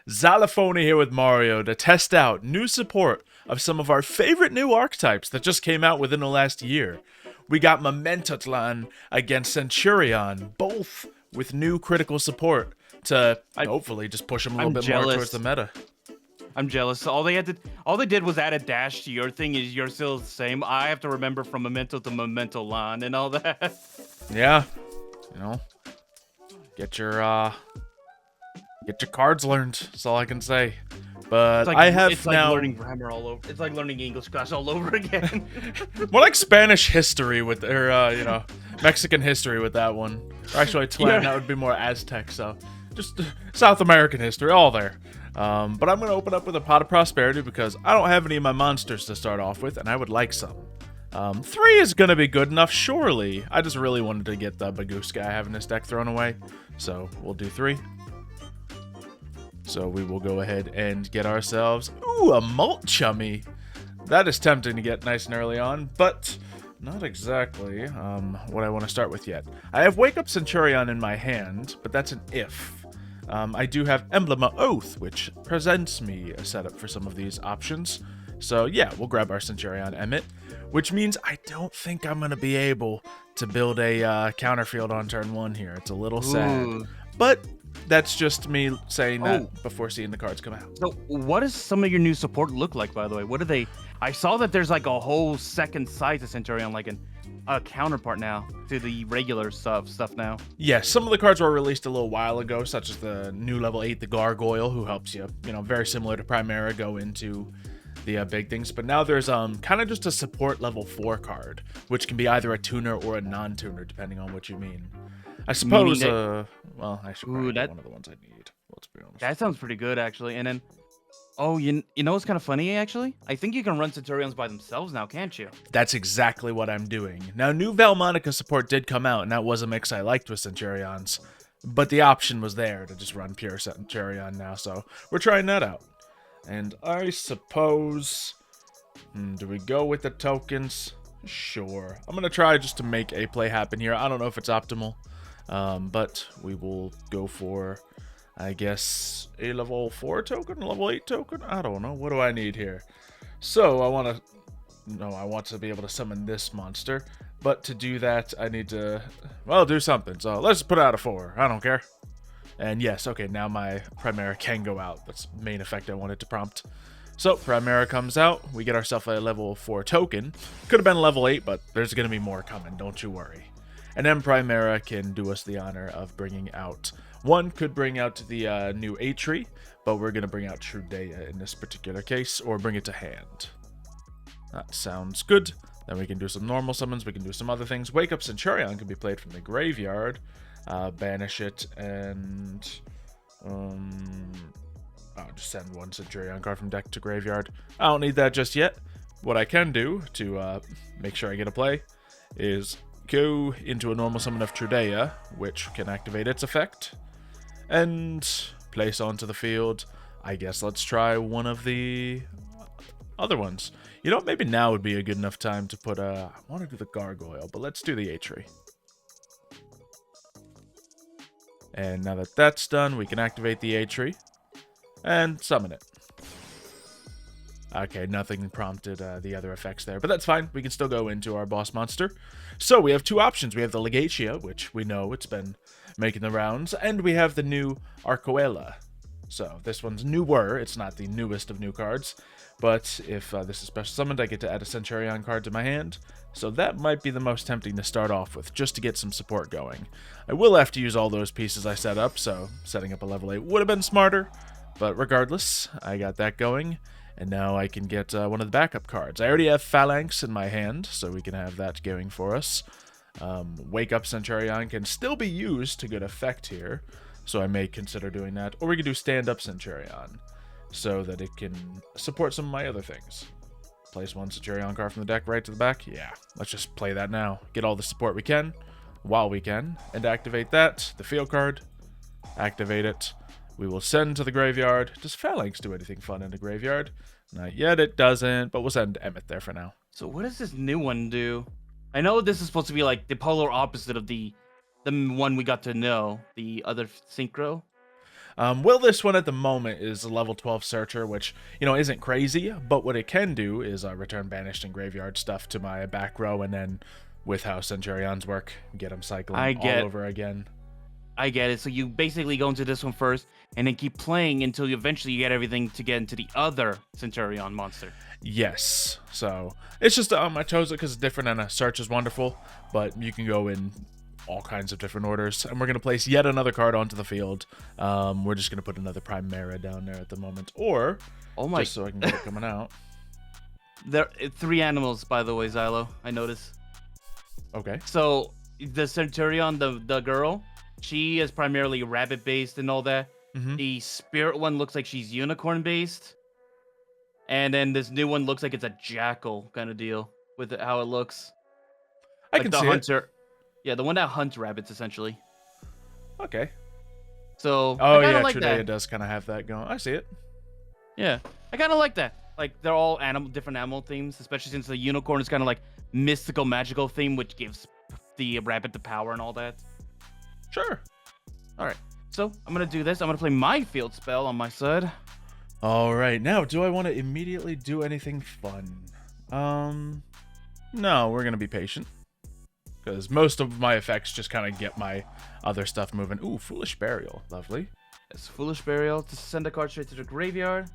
Xylophoney here with Mario to test out new support of some of our favorite new archetypes that just came out within the last year. We got Memento against centur-ion, both with new critical support to I hopefully just push them a little I'm bit more towards jealous. the meta. I'm jealous. All they did was add a dash to your thing. Is you're still the same? I have to remember from Memento to Memento Lan and all that. Yeah, you know, get your uh, get your cards learned. That's all I can say. But I have It's like now learning grammar all over. It's like learning English class all over again. more like Spanish history with, or Mexican history with that one. Or actually, Tlan, that would be more Aztec. So just South American history, all there. But I'm gonna open up with a pot of prosperity because I don't have any of my monsters to start off with, and I would like some. 3 is gonna be good enough, surely. I just really wanted to get the Baguska I have in this deck thrown away, so we'll do 3. So we will go ahead and get ourselves, a Malt Chummy. That is tempting to get nice and early on, but not exactly what I want to start with yet. I have Wake Up Centur-ion in my hand, but that's an if. I do have Emblem of Oath, which presents me a setup for some of these options. So yeah, we'll grab our Centur-ion Emmet, which means I don't think I'm going to be able to build a counterfield on turn 1 here. It's a little sad, Ooh. but that's just me saying that Oh. before seeing the cards come out. So, what does some of your new support look like, by the way? What do they? I saw that there's like a whole second side to Centurion, like a counterpart now to the regular stuff now. Yes, some of the cards were released a little while ago, such as the new level 8, the Gargoyle, who helps you, very similar to Primera, go into the big things. But now there's kind of just a support level 4 card, which can be either a tuner or a non-tuner, depending on what you mean. I suppose, I should probably get one of the ones I need. Let's be honest. That sounds pretty good, actually. And then, you know what's kind of funny, actually? I think you can run Centurions by themselves now, can't you? That's exactly what I'm doing. Now, new Valmonica support did come out, and that was a mix I liked with Centurions. But the option was there to just run pure Centurion now, so we're trying that out. And I suppose... do we go with the tokens? Sure. I'm going to try just to make a play happen here. I don't know if it's optimal, but we will go for, I guess, a level 4 token, a level 8 token? I don't know. What do I need here? So I want to be able to summon this monster, but to do that, I need to, do something. So let's put out a 4. I don't care. And yes, okay, now my Primera can go out. That's the main effect I wanted to prompt. So Primera comes out, we get ourselves a level 4 token. Could have been level 8, but there's going to be more coming, don't you worry. And then Primera can do us the honor of bringing out, one could bring out the new A-Tree, but we're going to bring out Trudea in this particular case, or bring it to hand. That sounds good. Then we can do some normal summons, we can do some other things. Wake Up Centur-ion can be played from the graveyard, banish it, and... I'll just send one Centur-ion card from deck to graveyard. I don't need that just yet. What I can do to make sure I get a play is go into a normal summon of Trudea, which can activate its effect, and place onto the field. I guess let's try one of the other ones. Maybe now would be a good enough time to put I want to do the Gargoyle, but let's do the A-Tree. And now that that's done, we can activate the A-Tree and summon it. Okay, nothing prompted the other effects there, but that's fine. We can still go into our boss monster. So we have 2 options. We have the Legatia, which we know it's been making the rounds, and we have the new Arcoela. So this one's newer. It's not the newest of new cards, but if this is special summoned, I get to add a Centur-ion card to my hand. So that might be the most tempting to start off with, just to get some support going. I will have to use all those pieces I set up, so setting up a level 8 would have been smarter. But regardless, I got that going, and now I can get one of the backup cards. I already have Phalanx in my hand, so we can have that going for us. Wake Up Centur-ion can still be used to good effect here, so I may consider doing that. Or we can do Stand Up Centur-ion, so that it can support some of my other things. Place one Centur-ion card from the deck right to the back. Yeah, let's just play that now. Get all the support we can, while we can, and activate that. The field card, activate it. We will send to the graveyard. Does Phalanx do anything fun in the graveyard? Not yet, it doesn't, but we'll send Emmet there for now. So what does this new one do? I know this is supposed to be like the polar opposite of the one we got to know, the other synchro. Well, this one at the moment is a level 12 searcher, which, isn't crazy, but what it can do is return banished and graveyard stuff to my back row, and then with how Centurions work, get them cycling all over again. I get it. So you basically go into this one first, and then keep playing until you eventually get everything to get into the other Centurion monster. Yes. So it's just I chose it because it's different, and a search is wonderful, but you can go in all kinds of different orders, and we're going to place yet another card onto the field. We're just going to put another Primera down there at the moment, or just so I can get it coming out. There are 3 animals, by the way, Xylo. I noticed. Okay. So the Centurion, the girl, she is primarily rabbit-based and all that. Mm-hmm. The spirit one looks like she's unicorn-based. And then this new one looks like it's a jackal kind of deal with how it looks. I can see hunter. Yeah, the one that hunts rabbits, essentially. Okay. So, Today it does kind of have that going. I see it. Yeah, I kind of like that. Like, they're all different animal themes, especially since the unicorn is kind of like mystical, magical theme, which gives the rabbit the power and all that. Sure. All right, so I'm going to do this. I'm going to play my field spell on my side. All right, now, do I want to immediately do anything fun? No, we're going to be patient. Because most of my effects just kind of get my other stuff moving. Ooh, Foolish Burial. Lovely. Yes, Foolish Burial to send a card straight to the graveyard.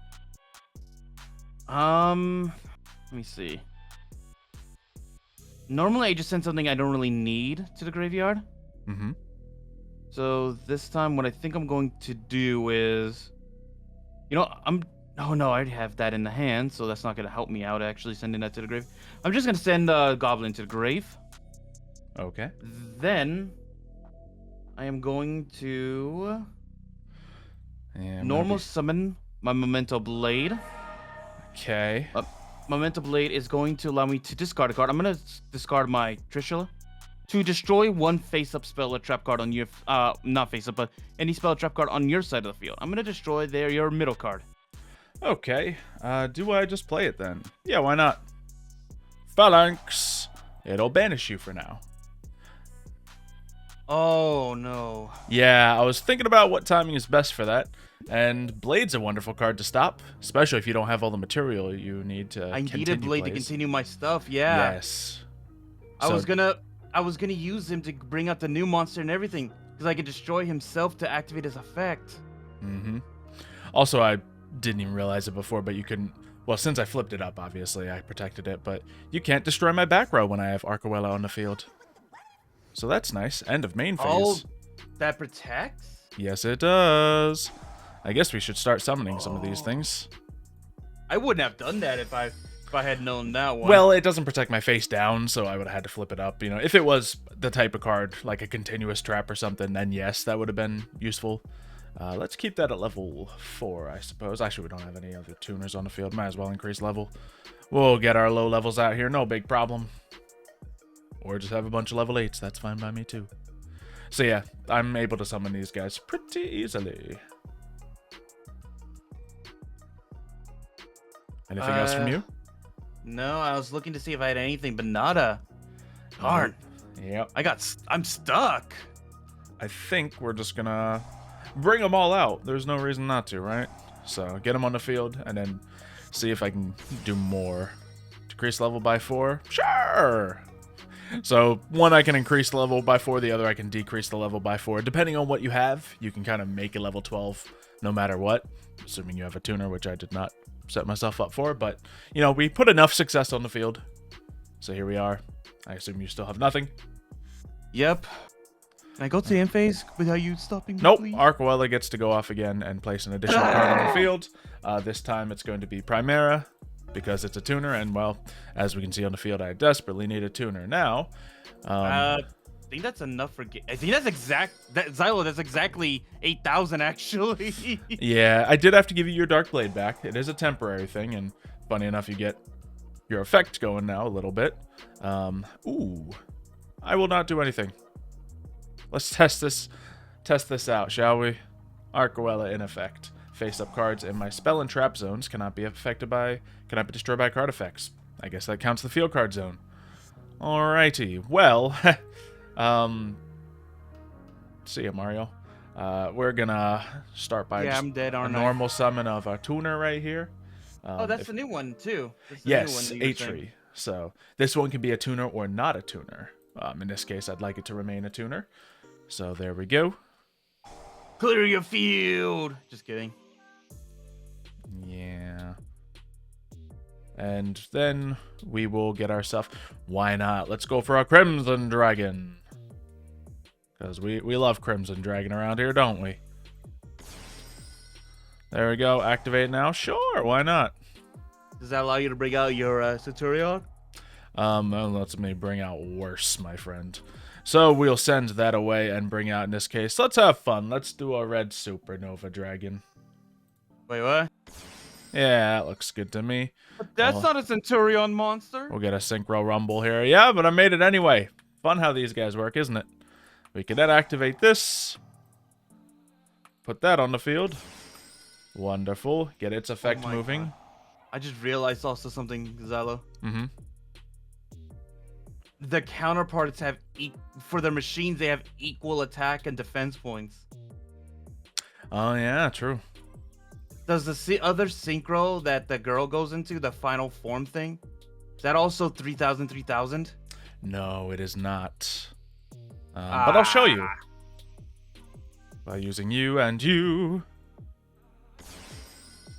Let me see. Normally, I just send something I don't really need to the graveyard. Mm-hmm. So this time, what I think I'm going to do is... Oh no, I already have that in the hand, so that's not going to help me out, actually, sending that to the grave. I'm just going to send a Goblin to the grave. Okay. Then, I am going to... normal summon my Memento Blade. Okay. Memento Blade is going to allow me to discard a card. I'm going to discard my Trishula to destroy one face-up spell or trap card on your... not face-up, but any spell or trap card on your side of the field. I'm going to destroy your middle card. Okay. Do I just play it then? Yeah, why not? Phalanx. It'll banish you for now. Oh, no. Yeah, I was thinking about what timing is best for that. And Blade's a wonderful card to stop, especially if you don't have all the material you need to I need a Blade to continue my stuff, yeah. Yes. I was gonna use him to bring out the new monster and everything, because I could destroy himself to activate his effect. Mm-hmm. Also, I didn't even realize it before, but you couldn't... Well, since I flipped it up, obviously, I protected it, but you can't destroy my back row when I have Arcuella on the field. So that's nice. End of main phase. Oh, that protects? Yes, it does. I guess we should start summoning some of these things. I wouldn't have done that if I had known that one. Well, it doesn't protect my face down, so I would have had to flip it up. If it was the type of card, like a continuous trap or something, then yes, that would have been useful. Let's keep that at level 4, I suppose. Actually, we don't have any other tuners on the field. Might as well increase level. We'll get our low levels out here, no big problem. Or just have a bunch of level 8s. That's fine by me, too. So yeah, I'm able to summon these guys pretty easily. Anything else from you? No, I was looking to see if I had anything, but nada. Darn. Yep. I'm stuck. I think we're just gonna bring them all out. There's no reason not to, right? So get them on the field and then see if I can do more. Decrease level by 4? Sure! So one I can increase the level by 4, the other I can decrease the level by 4. Depending on what you have, you can kind of make a level 12 no matter what. Assuming you have a tuner, which I did not set myself up for. But, we put enough success on the field. So here we are. I assume you still have nothing. Yep. Can I go to the end phase without you stopping me, Nope. please? Arcuella gets to go off again and place an additional card on the field. This time it's going to be Primera, because it's a tuner, and well, as we can see on the field, I desperately need a tuner now. I think that's enough for... I think that's Xylo, that's exactly 8,000, actually. Yeah, I did have to give you your Dark Blade back. It is a temporary thing, and funny enough, you get your effect going now a little bit. Ooh. I will not do anything. Let's test this out, shall we? Arcuella in effect. Face-up cards in my spell and trap zones cannot be destroyed by card effects. I guess that counts the field card zone. Alrighty. Well, see ya, Mario. We're gonna start by just I'm dead, a aren't I? normal summon of a tuner right here. Oh, that's a new one too. That's the new one Yes, that you were saying. Atri. So this one can be a tuner or not a tuner. In this case, I'd like it to remain a tuner. So there we go. Clear your field. Just kidding. Yeah. And then we will get ourselves... Why not? Let's go for a Crimson Dragon. Because we love Crimson Dragon around here, don't we? There we go. Activate now. Sure, why not? Does that allow you to bring out your centur-ion? That lets me bring out worse, my friend. So we'll send that away and bring out, in this case, let's have fun. Let's do a red supernova dragon. Wait, what? Yeah, that looks good to me. But that's not a centur-ion monster. We'll get a Synchro Rumble here. Yeah, but I made it anyway. Fun how these guys work, isn't it? We can then activate this. Put that on the field. Wonderful. Get its effect moving. God. I just realized also something, Xylo. Mm-hmm. The counterparts have, for their machines, they have equal attack and defense points. Oh, yeah, true. Does the other synchro that the girl goes into, the final form thing, is that also 3,000, 3,000? No, it is not. But I'll show you. By using you and you.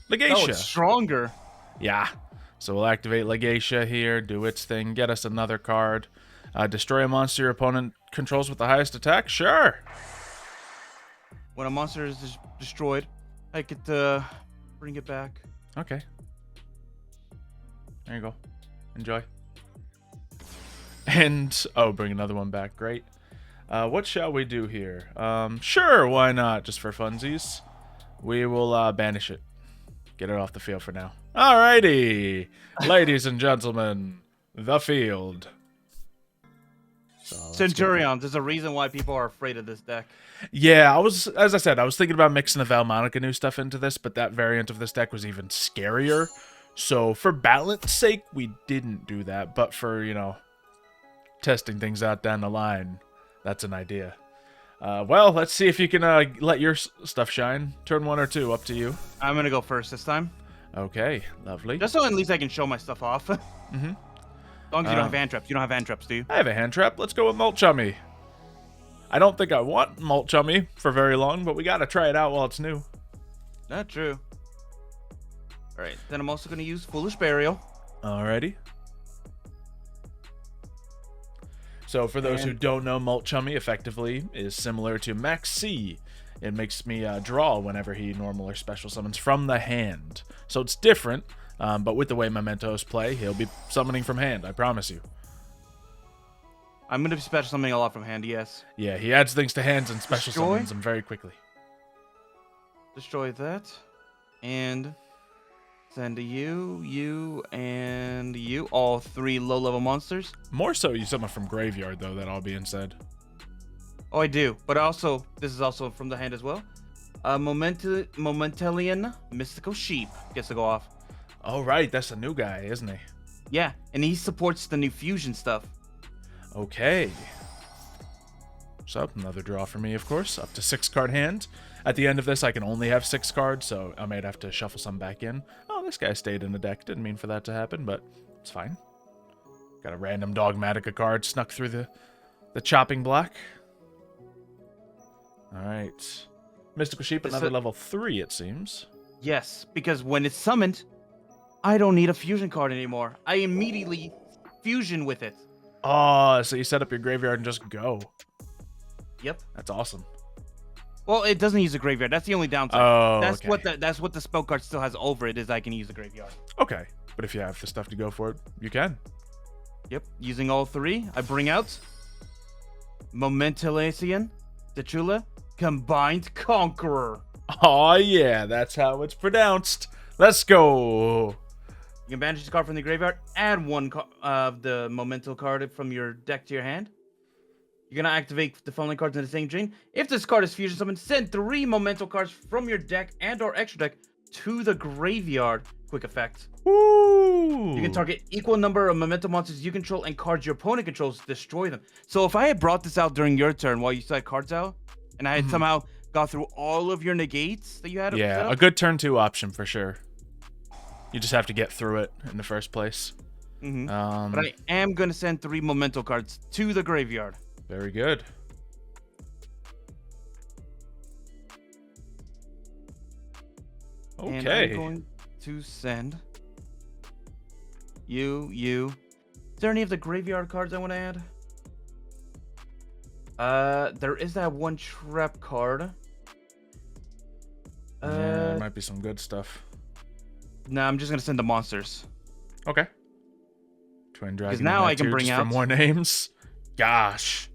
Legacia. Oh, it's stronger. Yeah. So we'll activate Legacia here, do its thing, get us another card. Destroy a monster your opponent controls with the highest attack? Sure. When a monster is destroyed, I could bring it back. Okay. There you go. Enjoy. And, oh, bring another one back. Great. What shall we do here? Sure, why not? Just for funsies. We will banish it. Get it off the field for now. Alrighty. Ladies and gentlemen, the field. So, Centurions. There's a reason why people are afraid of this deck. Yeah, as I said, I was thinking about mixing the Valmonica new stuff into this, but that variant of this deck was even scarier. So for balance sake, we didn't do that. But for, you know, testing things out down the line, that's an idea. Well, let's see if you can let your stuff shine. Turn 1 or 2, up to you. I'm going to go first this time. Okay, lovely. Just so at least I can show my stuff off. Mm-hmm. As long as you don't have hand traps. You don't have hand traps, do you? I have a hand trap. Let's go with Molchummy. I don't think I want Molchummy for very long, but we got to try it out while it's new. Not true. All right, then I'm also going to use Foolish Burial. Alrighty. So for those who don't know, Molchummy effectively is similar to Max C. It makes me draw whenever he normal or special summons from the hand. So it's different, but with the way Mementos play, he'll be summoning from hand, I promise you. I'm going to be special summoning a lot from hand, yes. Yeah, he adds things to hands and special Destroy? summons them very quickly. Destroy that. And send to you, and you. All 3 low-level monsters. More so you summon from graveyard, though, that all being said. Oh, I do. But also, this is also from the hand as well. Momentalian Mystical Sheep gets to go off. Oh, right. That's a new guy, isn't he? Yeah, and he supports the new fusion stuff. Okay. So, another draw for me, of course. Up to 6-card hand. At the end of this, I can only have 6 cards, so I might have to shuffle some back in. Oh, this guy stayed in the deck. Didn't mean for that to happen, but it's fine. Got a random Dogmatica card snuck through the chopping block. Alright. Mystical Sheep, another level 3, it seems. Yes, because when it's summoned, I don't need a fusion card anymore. I immediately fusion with it. Oh, so you set up your graveyard and just go. Yep. That's awesome. Well, it doesn't use a graveyard. That's the only downside. Oh, that's what the spell card still has over it, is I can use the graveyard. Okay. But if you have the stuff to go for it, you can. Yep. Using all 3, I bring out Momentalian, Techula, Combined Conqueror. Oh, yeah. That's how it's pronounced. Let's go. You can banish this card from the graveyard, add 1 of the Memento card from your deck to your hand. You're going to activate the following cards in the same chain. If this card is fusion summoned, send 3 Memento cards from your deck and or extra deck to the graveyard. Quick effect. Woo! You can target equal number of Memento monsters you control and cards your opponent controls to destroy them. So if I had brought this out during your turn while you still had cards out, and I had somehow got through all of your negates that you had. Yeah, set up. a good turn 2 option for sure. You just have to get through it in the first place. But I am gonna send 3 memento cards to the graveyard. Very good. Okay. And I'm going to send you. Is there any of the graveyard cards I want to add? There is that one trap card. There might be some good stuff. Nah, I'm just gonna send the monsters. Okay. Twin Dragon. now I can bring just out for more names. Gosh.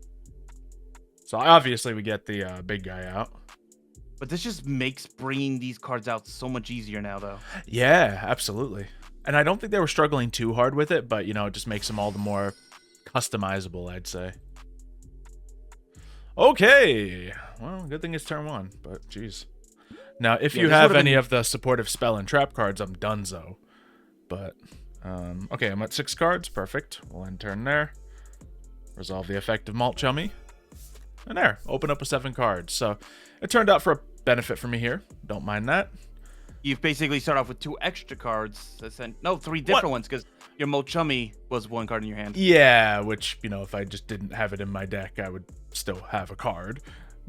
So obviously we get the big guy out. But this just makes bringing these cards out so much easier now, though. Yeah, absolutely. And I don't think they were struggling too hard with it, but, you know, it just makes them all the more customizable, I'd say. Okay. Well, good thing it's turn 1, but jeez. Now, if you have any of the supportive spell and trap cards, I'm donezo. But, okay, I'm at 6 cards. Perfect. We'll end turn there. Resolve the effect of Malt Chummy. And there, open up with 7 cards. So, it turned out for a benefit for me here. Don't mind that. You've basically start off with 2 extra cards. No, 3 different ones, because your Malt Chummy was 1 card in your hand. Yeah, which, you know, if I just didn't have it in my deck, I would still have a card.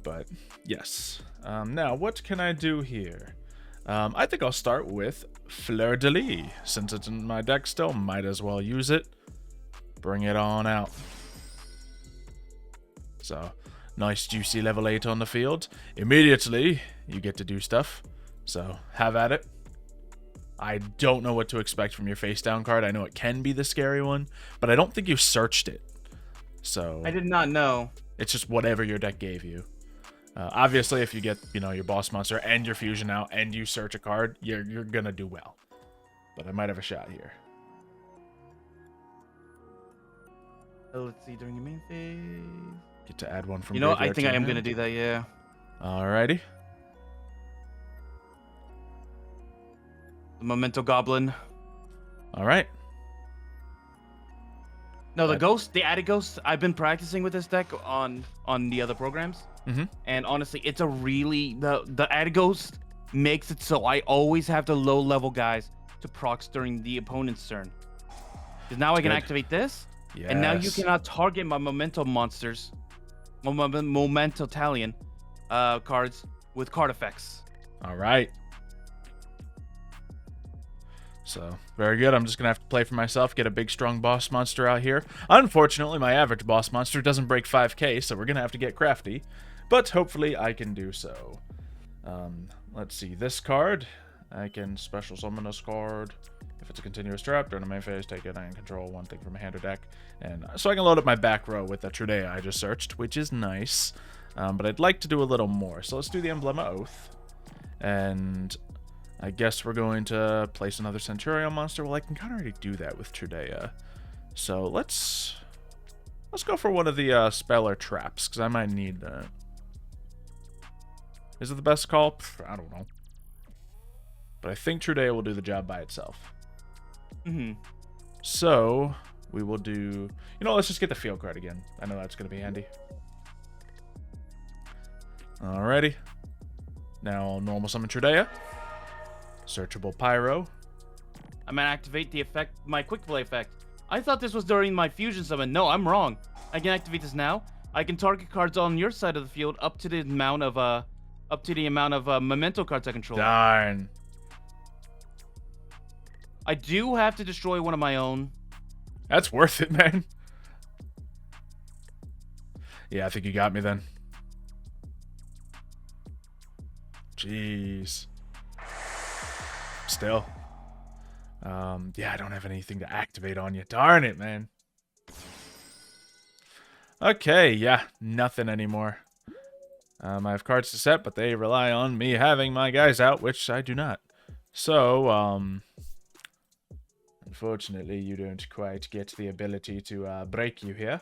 But, yes. Now, what can I do here? I think I'll start with Fleur de Lis. Since it's in my deck still, might as well use it. Bring it on out. So, nice juicy level 8 on the field. Immediately, you get to do stuff. So, have at it. I don't know what to expect from your face down card. I know it can be the scary one, but I don't think you searched it. So, I did not know. It's just whatever your deck gave you. Obviously, if you get, you know, your boss monster and your fusion out and you search a card, you're gonna do well. But I might have a shot here. Let's see, during your main phase. Get to add one from. You know, I graveyard think to I am hand. gonna do that. Yeah. Alrighty. The Memento Goblin. All right. No, the added ghost. I've been practicing with this deck on the other programs, and honestly, it's a really the added ghost makes it so I always have the low level guys to procs during the opponent's turn. Because now I can activate this, and now you cannot target my Memento monsters, Memento Talion cards with card effects. All right. So, very good. I'm just going to have to play for myself, get a big, strong boss monster out here. Unfortunately, my average boss monster doesn't break 5k, so we're going to have to get crafty. But hopefully, I can do so. Let's see. This card, I can special summon this card. If it's a continuous trap, during the main phase, take it and control one thing from a hand or deck. And so I can load up my back row with the Trudea I just searched, which is nice. But I'd like to do a little more. So let's do the Emblem of Oath. And I guess we're going to place another centur-ion monster. Well, I can kind of already do that with Trudea. So let's go for one of the spell or traps, because I might need that. Is it the best call? I don't know. But I think Trudea will do the job by itself. So we will do... You know, let's just get the field card again. I know that's going to be handy. Alrighty. Now, normal summon Trudea. Searchable Pyro. I'm gonna activate the effect, my quick play effect. I thought this was during my fusion summon. No, I'm wrong. I can activate this now. I can target cards on your side of the field up to the amount of memento cards I control. Darn. I do have to destroy one of my own. That's worth it, man. Yeah, I think you got me then. Jeez. Still. Yeah, I don't have anything to activate on you. Darn it, man. Okay, yeah, nothing anymore. I have cards to set, but they rely on me having my guys out, which I do not. So, unfortunately, you don't quite get the ability to break you here.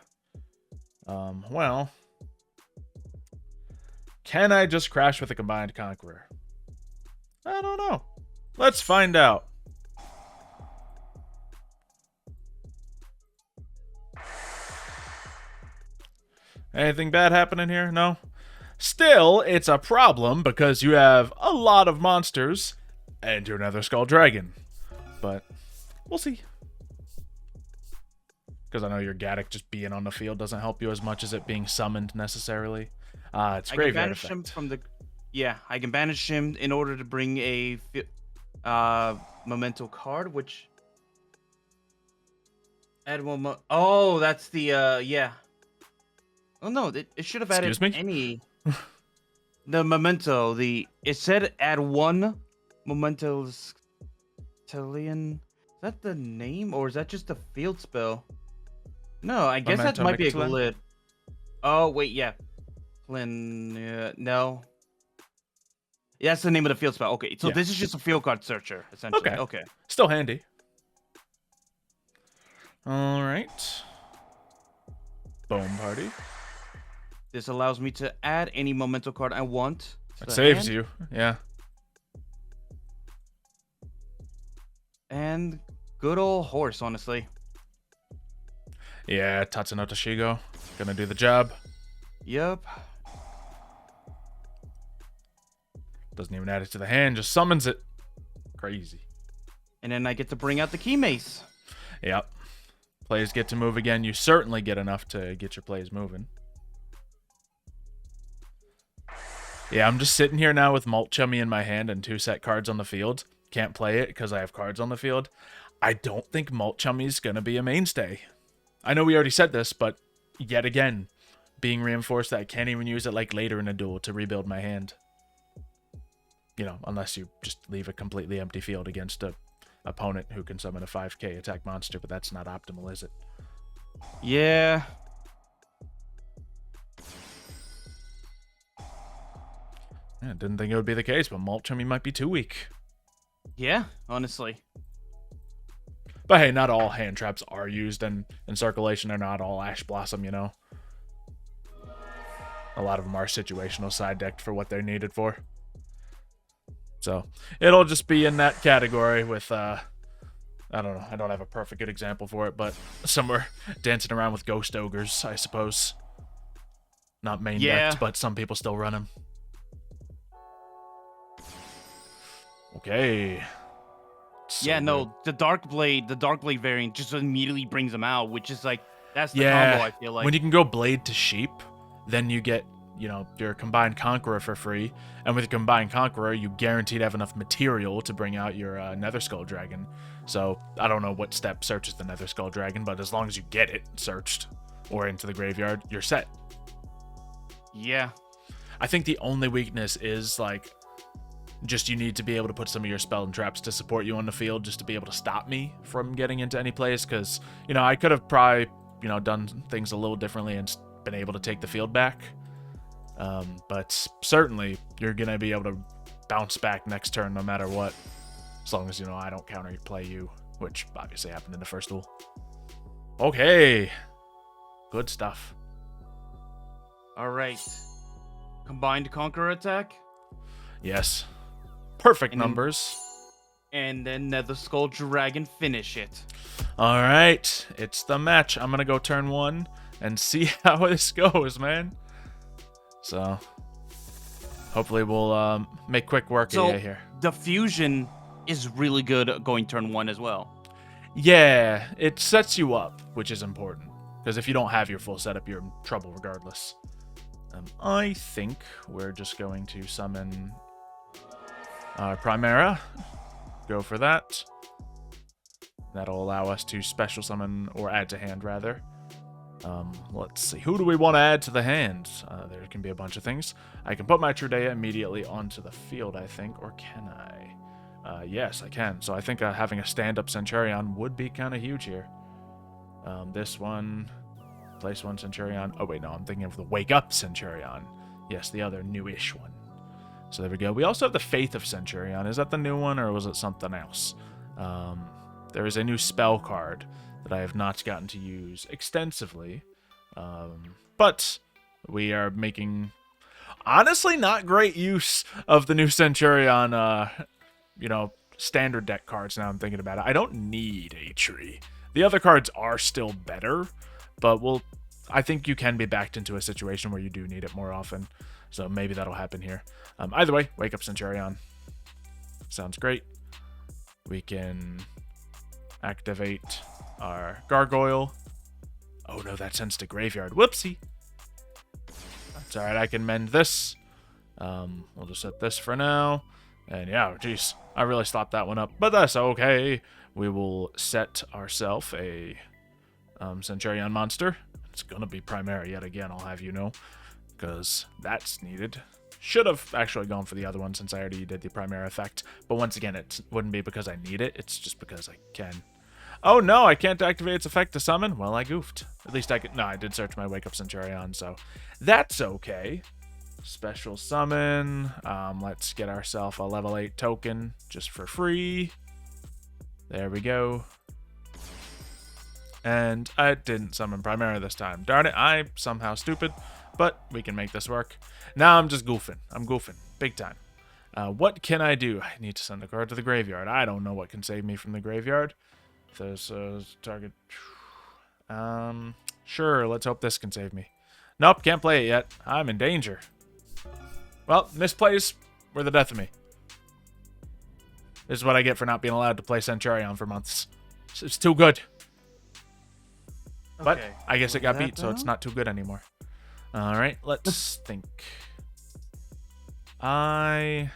Well, can I just crash with a Combined Conqueror? I don't know. Let's find out. Anything bad happening here? No? Still, it's a problem because you have a lot of monsters and your Nether Skull Dragon. But we'll see. Because I know your Gaddock just being on the field doesn't help you as much as it being summoned necessarily. It's I can graveyard banish him effect. from the. Yeah, I can banish him in order to bring a memento card, which add one. Oh, that's the yeah. Oh no, it should have added Excuse me? any. The memento, it said add one memento Telian. Is that the name or is that just a field spell? No, I guess that Memento might be a Mictlan? glitch. Oh wait, yeah. No. Yeah, that's the name of the field spell. Okay, so Yeah. this is just a field card searcher, essentially. Okay. Okay. Still handy. All right. Boom party. This allows me to add any memento card I want. To It the saves hand, you. Yeah. And good old horse, honestly. Yeah, Tatsuno Toshigo. Gonna do the job. Yep. Doesn't even add it to the hand, just summons it. Crazy. And then I get to bring out the key mace. Yep. Plays get to move again. You certainly get enough to get your plays moving. Yeah, I'm just sitting here now with Malt Chummy in my hand and 2 set cards on the field. Can't play it because I have cards on the field. I don't think Malt Chummy's going to be a mainstay. I know we already said this, but yet again, being reinforced that I can't even use it like later in a duel to rebuild my hand. You know, unless you just leave a completely empty field against a opponent who can summon a 5k attack monster, but that's not optimal, is it? Yeah. Yeah, didn't think it would be the case, but Malt Chummy might be too weak. Yeah, honestly. But hey, not all hand traps are used in circulation. They're not all Ash Blossom, you know. A lot of them are situational side decked for what they're needed for. So it'll just be in that category with, I don't know. I don't have a perfect good example for it, but somewhere dancing around with Ghost Ogres, I suppose. Not main decked, but some people still run them. Okay. So yeah, no, good. the Dark Blade variant just immediately brings them out, which is like, that's the combo, I feel like. When you can go Blade to Sheep, then you get, you know, your Combined Conqueror for free. And with your Combined Conqueror, you guaranteed have enough material to bring out your Nether Skull Dragon. So, I don't know what step searches the Nether Skull Dragon, but as long as you get it searched or into the graveyard, you're set. Yeah. I think the only weakness is, like, just you need to be able to put some of your spell and traps to support you on the field just to be able to stop me from getting into any place. Because, you know, I could have probably, you know, done things a little differently and been able to take the field back. But certainly you're going to be able to bounce back next turn no matter what. As long as, you know, I don't counterplay you, which obviously happened in the first duel. Okay. Good stuff. All right. Combined Conqueror attack. Yes. Perfect And then- numbers. And then Nether Skull Dragon finish it. All right. It's the match. I'm going to go turn 1 and see how this goes, man. So, hopefully we'll make quick work of you here. The fusion is really good going turn 1 as well. Yeah, it sets you up, which is important. Because if you don't have your full setup, you're in trouble regardless. I think we're just going to summon Primera. Go for that. That'll allow us to special summon, or add to hand, rather. Let's see. Who do we want to add to the hand? There can be a bunch of things. I can put my Trudea immediately onto the field, I think. Or can I? Yes, I can. So I think having a stand-up Centur-ion would be kind of huge here. This one. Place one Centur-ion. Oh, wait, no. I'm thinking of the Wake Up Centur-ion. Yes, the other newish one. So there we go. We also have the Faith of Centur-ion. Is that the new one, or was it something else? There is a new spell card that I have not gotten to use extensively. But we are making, honestly, not great use of the new Centur-ion, you know, standard deck cards now I'm thinking about it. I don't need a tree. The other cards are still better, but I think you can be backed into a situation where you do need it more often. So maybe that'll happen here. Either way, wake up Centur-ion. Sounds great. We can activate our gargoyle. Oh no, that sends to graveyard. Whoopsie. That's all right. I can mend this. We'll just set this for now. And yeah, geez, I really slapped that one up, but that's okay. We will set ourselves a centur-ion monster. It's gonna be Primera yet again, I'll have you know, because that's needed. Should have actually gone for the other one since I already did the Primera effect, but once again, it wouldn't be because I need it, it's just because I can. Oh no, I can't activate its effect to summon? Well, I goofed. At least I could. No, I did search my Wake Up Centur-ion, so that's okay. Special summon. Let's get ourselves a level 8 token just for free. There we go. And I didn't summon Primera this time. Darn it, I'm somehow stupid, but we can make this work. Now I'm just goofing. I'm goofing. Big time. What can I do? I need to send a card to the graveyard. I don't know what can save me from the graveyard. If there's a target. Sure, let's hope this can save me. Nope, can't play it yet. I'm in danger. Well, misplays were the death of me. This is what I get for not being allowed to play Centur-ion for months. It's too good. But Okay, I guess it got beat, so down. it's not too good anymore. Alright, let's think. I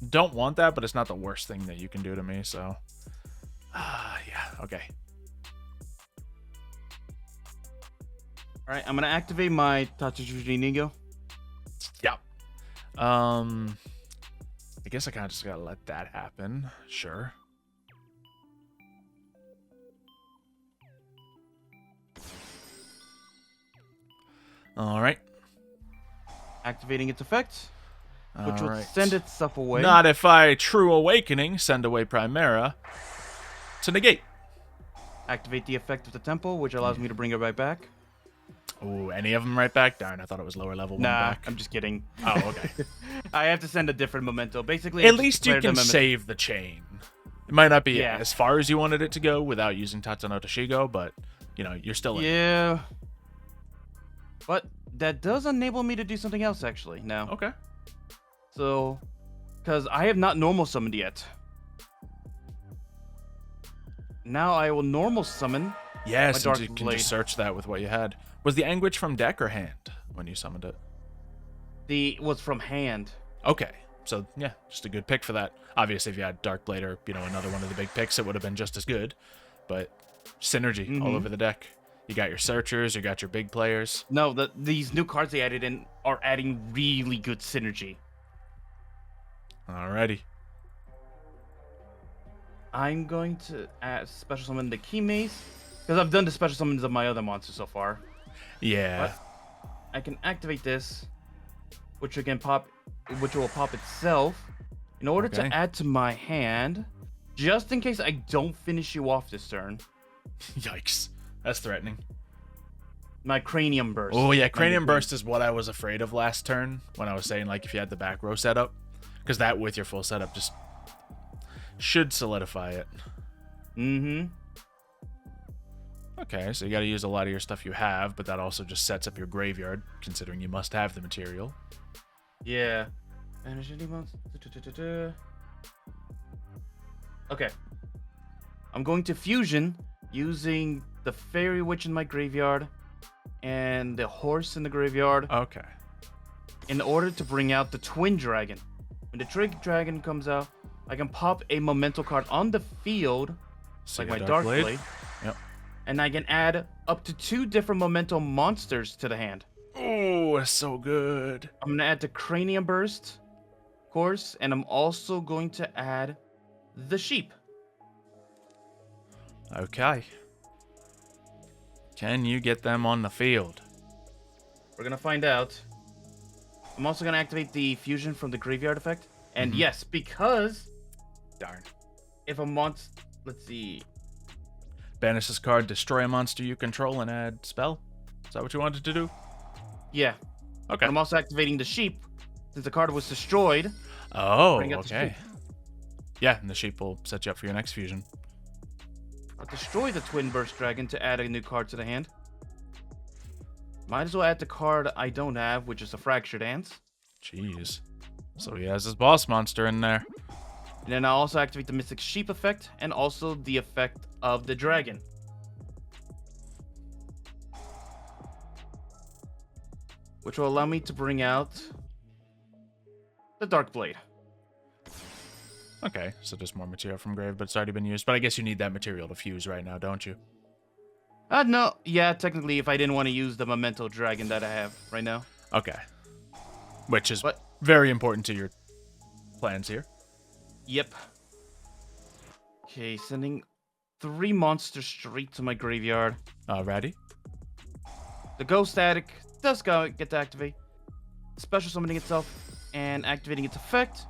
don't want that, but it's not the worst thing that you can do to me, so... yeah, okay. Alright, I'm gonna activate my Yugioh. Yep. I guess I kind of just gotta let that happen. Sure. Alright. Activating its effect, which will Alright. send itself away. Not if I True Awakening, send away Primera to negate. Activate the effect of the temple, which allows me to bring it right back. Oh, any of them right back? Darn, I thought it was lower level one Nah, back. I'm just kidding. Oh, okay. I have to send a different memento. Basically, I At just least you declared can the memento. save the chain. It might not be Yeah. as far as you wanted it to go without using Tatsuno Toshigo, but, you know, you're still in. Yeah. But that does enable me to do something else, actually, now. Okay. So, because I have not normal summoned yet. Now I will normal summon. Yeah, My since Dark you can Blade. just search that with what you had. Was the Anguish from deck or hand when you summoned it? The was from hand. Okay. So, yeah, just a good pick for that. Obviously, if you had Dark Blade or, you know, another one of the big picks, it would have been just as good. But synergy all over the deck. You got your searchers, you got your big players. No, these new cards they added in are adding really good synergy. Alrighty. I'm going to add special summon the key mace because I've done the special summons of my other monsters so far. Yeah. I can activate this, which will pop itself in order Okay. to add to my hand, just in case I don't finish you off this turn. Yikes. That's threatening. My cranium burst. Oh, yeah, My Cranium new Burst is what I was afraid of last turn when I was saying, like, if you had the back row set up. Because that with your full setup just should solidify it. Okay, so you got to use a lot of your stuff you have, but that also just sets up your graveyard, considering you must have the material. Yeah. Okay. I'm going to fusion using the fairy witch in my graveyard and the horse in the graveyard Okay. in order to bring out the twin dragon. When the twin dragon comes out, I can pop a memento card on the field, So like you my got Dark Blade, Yep. and I can add up to 2 different memento monsters to the hand. Oh, that's so good. I'm going to add the Cranium Burst, of course, and I'm also going to add the sheep. Okay. Can you get them on the field? We're going to find out. I'm also going to activate the fusion from the graveyard effect. And yes, because Darn. if a monster... Let's see. Banish this card, destroy a monster you control, and add spell? Is that what you wanted to do? Yeah. Okay. I'm also activating the sheep. Since the card was destroyed. Oh, Bring out the okay. Yeah, and the sheep will set you up for your next fusion. I'll destroy the Twin Burst Dragon to add a new card to the hand. Might as well add the card I don't have, which is a Fractured Ants. Jeez. So he has his boss monster in there. And then I'll also activate the Mystic Sheep effect and also the effect of the dragon. Which will allow me to bring out the Dark Blade. Okay, so just more material from grave, but it's already been used. But I guess you need that material to fuse right now, don't you? No. Yeah, technically, if I didn't want to use the Memento dragon that I have right now. Okay. Which is What? very important to your plans here. Yep. Okay, sending 3 monsters straight to my graveyard. Ready? The Ghost Static does get to activate. Special summoning itself and activating its effect.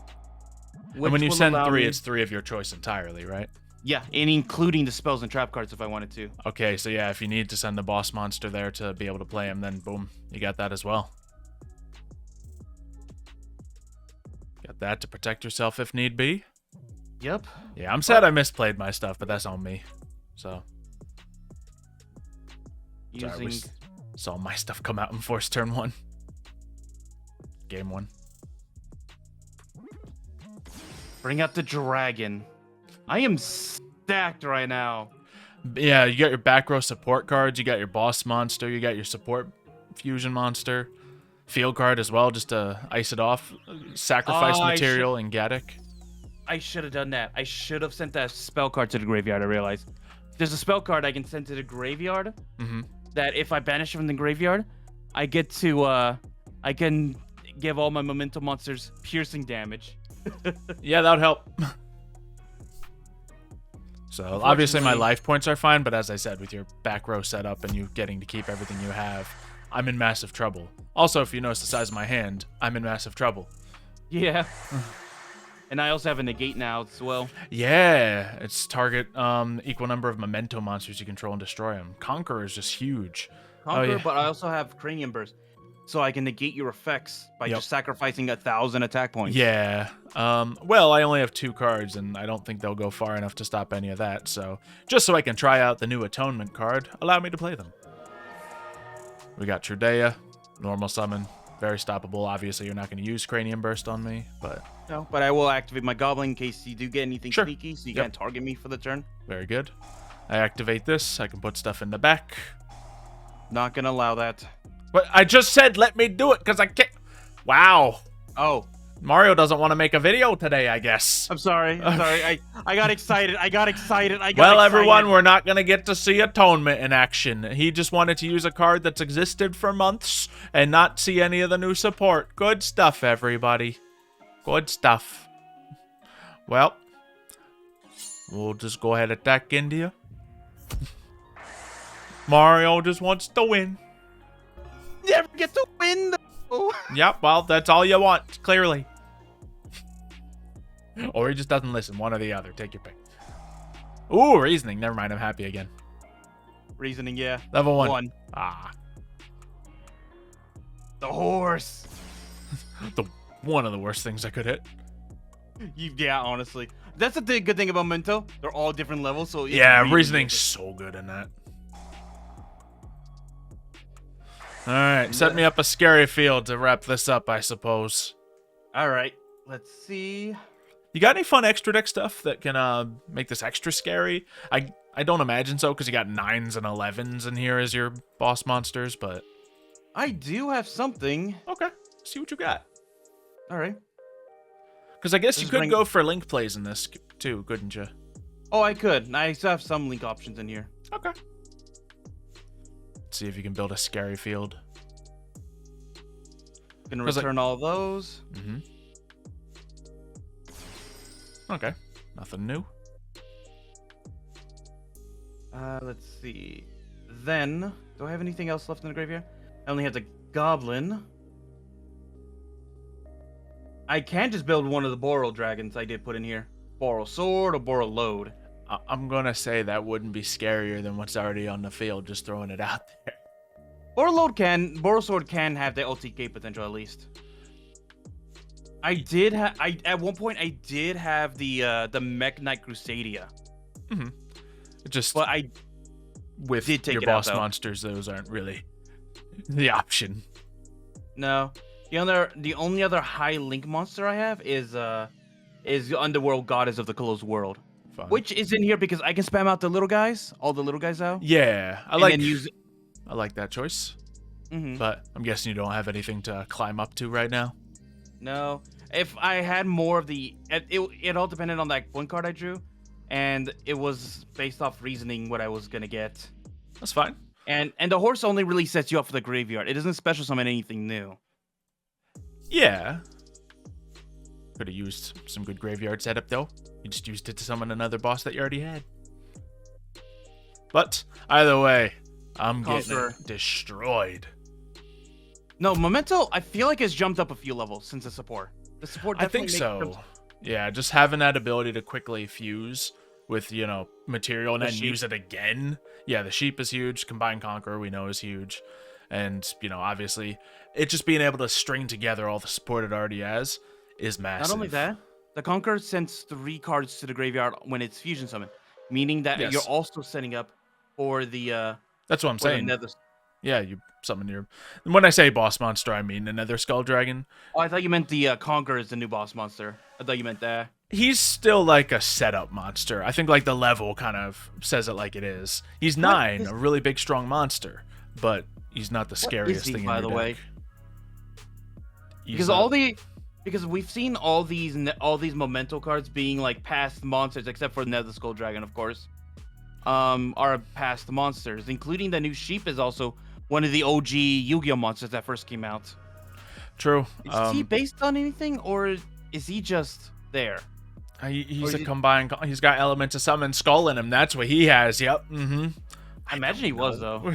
And when you send 3, it's 3 of your choice entirely, right? Yeah, and including the spells and trap cards if I wanted to. Okay, so yeah, if you need to send the boss monster there to be able to play him, then boom, you got that as well. Got that to protect yourself if need be. Yep. Yeah, I'm sad I misplayed my stuff, but that's on me. So. Using... Sorry, saw my stuff come out and force turn 1. Game 1. Bring out the dragon. I am stacked right now. Yeah, you got your back row support cards, you got your boss monster, you got your support fusion monster, field card as well, just to ice it off. Sacrifice material and Gaddock. I should have done that. I should have sent that spell card to the graveyard, I realized. There's a spell card I can send to the graveyard that if I banish it from the graveyard, I get to, I can give all my Memento monsters piercing damage. Yeah, that would help. So obviously my life points are fine, but as I said, with your back row set up and you getting to keep everything you have, I'm in massive trouble. Also, if you notice the size of my hand, I'm in massive trouble. Yeah. And I also have a negate now as well. Yeah, it's target equal number of Memento monsters you control and destroy them. Conqueror is just huge. Conqueror, but I also have Cranium Burst. So I can negate your effects by just sacrificing 1,000 attack points. Yeah. Well, I only have 2 cards, and I don't think they'll go far enough to stop any of that. So just so I can try out the new Atonement card, allow me to play them. We got Trudea, normal summon, very stoppable. Obviously, you're not going to use Cranium Burst on me, but... No, but I will activate my Goblin in case you do get anything sneaky, so you can't target me for the turn. Very good. I activate this. I can put stuff in the back. Not going to allow that. But I just said let me do it because I can't. Wow. Oh. Mario doesn't want to make a video today, I guess. I'm sorry. I'm sorry. I got excited. Well, everyone, we're not going to get to see Atonement in action. He just wanted to use a card that's existed for months and not see any of the new support. Good stuff, everybody. Good stuff. Well, we'll just go ahead and attack India. Mario just wants to win. Never get to win, though. Yep, well, that's all you want, clearly. Or he just doesn't listen, one or the other. Take your pick. Ooh, reasoning. Never mind, I'm happy again. Reasoning, yeah. Level 1. Ah. The horse. One of the worst things I could hit. Yeah, honestly. That's the good thing about Memento. They're all different levels, so... Yeah, really reasoning's so good in that. Alright, set me up a scary field to wrap this up, I suppose. Alright, let's see. You got any fun extra deck stuff that can make this extra scary? I don't imagine so, because you got 9s and 11s in here as your boss monsters, but... I do have something. Okay, see what you got. Alright. Because I guess you could go for link plays in this, too, couldn't you? Oh, I could. I still have some link options in here. Okay. See if you can build a scary field. Gonna return all of those. Okay, nothing new. Let's see. Then, do I have anything else left in the graveyard? I only have the goblin. I can just build one of the Boral dragons I did put in here. Boral sword or Boral load. I'm gonna say that wouldn't be scarier than what's already on the field, just throwing it out there. Boral sword can have the OTK potential at least. At one point I did have the Mech Knight Crusadia. But with did take your it out, boss monsters, those aren't really the option. No. The only other high link monster I have is the Underworld Goddess of the Closed World, Fine. which is in here because I can spam out the little guys, all the little guys out. Yeah, and then use. I like that choice. Mm-hmm. But I'm guessing you don't have anything to climb up to right now. No, if I had more of the, it all depended on that one card I drew, and it was based off reasoning what I was gonna get. That's fine. And the horse only really sets you up for the graveyard. It doesn't special summon anything new. Yeah. Could have used some good graveyard setup though. You just used it to summon another boss that you already had. But either way, I'm getting it destroyed. No, Memento, I feel like it's jumped up a few levels since the support. The support I think definitely so. Yeah, just having that ability to quickly fuse with, material and then use it again. Yeah, the sheep is huge. Combine Conqueror, we know, is huge. And, obviously, it just being able to string together all the support it already has is massive. Not only that, the Conqueror sends 3 cards to the graveyard when it's fusion summon, meaning that you're also setting up for the... That's what I'm saying. Yeah, you summon your... When I say boss monster, I mean another Skull Dragon. Oh, I thought you meant the Conqueror is the new boss monster. I thought you meant that. He's still like a setup monster. I think like the level kind of says it like it is. He's 9, a really big, strong monster, but he's not the scariest thing in your deck. By the way, because we've seen all these Memento cards being like past monsters, except for Nether Skull Dragon, of course, are past monsters, including the new sheep is also one of the OG Yu-Gi-Oh monsters that first came out. True. Is he based on anything, or is he just there? He's a combined. He's got elements of summon skull in him. That's what he has. Yep. Mm-hmm. I imagine he was though.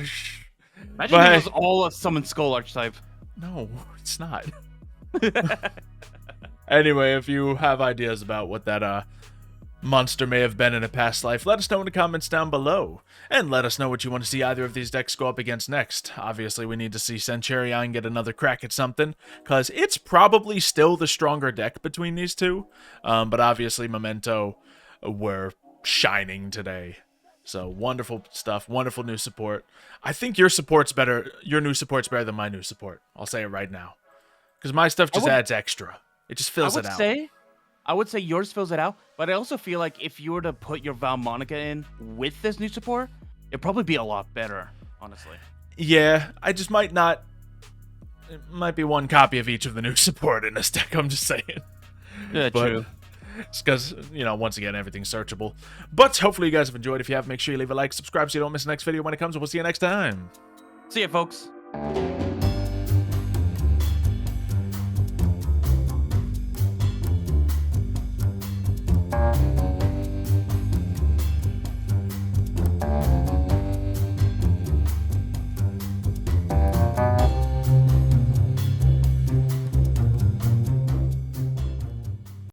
Imagine he was all a summon skull archetype. No, it's not. Anyway, if you have ideas about what that monster may have been in a past life, let us know in the comments down below. And let us know what you want to see either of these decks go up against next. Obviously, we need to see Centur-ion get another crack at something, because it's probably still the stronger deck between these two. But obviously, Memento were shining today. So, wonderful stuff, wonderful new support. I think your support's better. Your new support's better than my new support. I'll say it right now. Because my stuff just adds extra. It just fills it out. I would say yours fills it out, but I also feel like if you were to put your Valmonica in with this new support, it'd probably be a lot better, honestly. Yeah, I just might not... It might be one copy of each of the new support in this deck, I'm just saying. Yeah, true. It's because, once again, everything's searchable. But hopefully you guys have enjoyed. If you have, make sure you leave a like, subscribe so you don't miss the next video when it comes, and we'll see you next time. See ya, folks.